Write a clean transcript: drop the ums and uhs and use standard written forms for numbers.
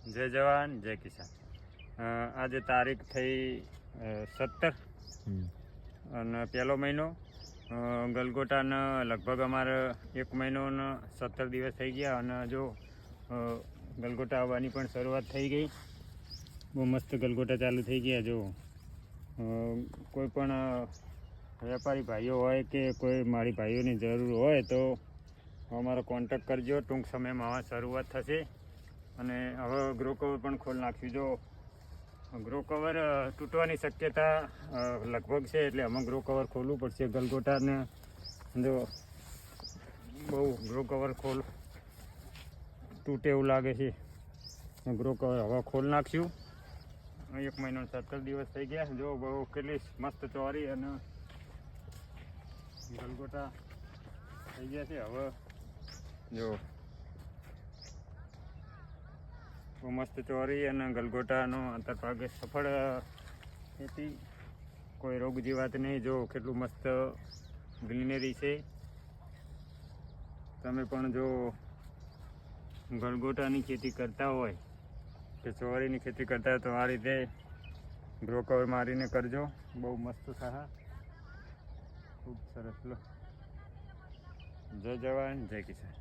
જય જવાન જય કિસાન। આજે તારીખ થઈ 17 અને પહેલો મહિનો ગલગોટાને લગભગ અમારે 1 મહિનો ને 17 દિવસ થઈ ગયા અને જો ગલગોટા આવવાની પણ શરૂઆત થઈ ગઈ। બહુ મસ્ત ગલગોટા ચાલુ થઈ ગયા। જો કોઈ પણ વેપારી ભાઈઓ હોય કે કોઈ મારી ભાઈઓની જરૂર હોય તો અમારો કોન્ટેક્ટ કરજો। ટૂંક સમયમાં શરૂઆત થશે અને હવે ગ્રો કવર પણ ખોલી નાખ્યું। જો ગ્રો કવર તૂટવાની શક્યતા લગભગ છે એટલે અમે ગ્રો કવર ખોલવું પડશે। ગલગોટાને જો બહુ ગ્રો કવર તૂટે એવું લાગે છે। ગ્રો કવર હવે ખોલી નાખ્યું। 1 મહિનો 17 દિવસ થઈ ગયા। જો બહુ કેટલી મસ્ત ચોરી અને ગલગોટા થઈ ગયા છે। હવે જો બહુ મસ્ત ચોરી અને ગલગોટાનો અંતરભાગે સફળ ખેતી, કોઈ રોગ જીવાત નહીં। જો કેટલું મસ્ત ગ્રીનરી છે। તમે પણ જો ગલગોટાની ખેતી કરતા હોય કે ચોરીની ખેતી કરતા હોય તો આ રીતે ગ્રો કવર મારીને કરજો। બહુ મસ્ત થાય, ખૂબ સરસ। લો, જય જવાન જય કિસાન।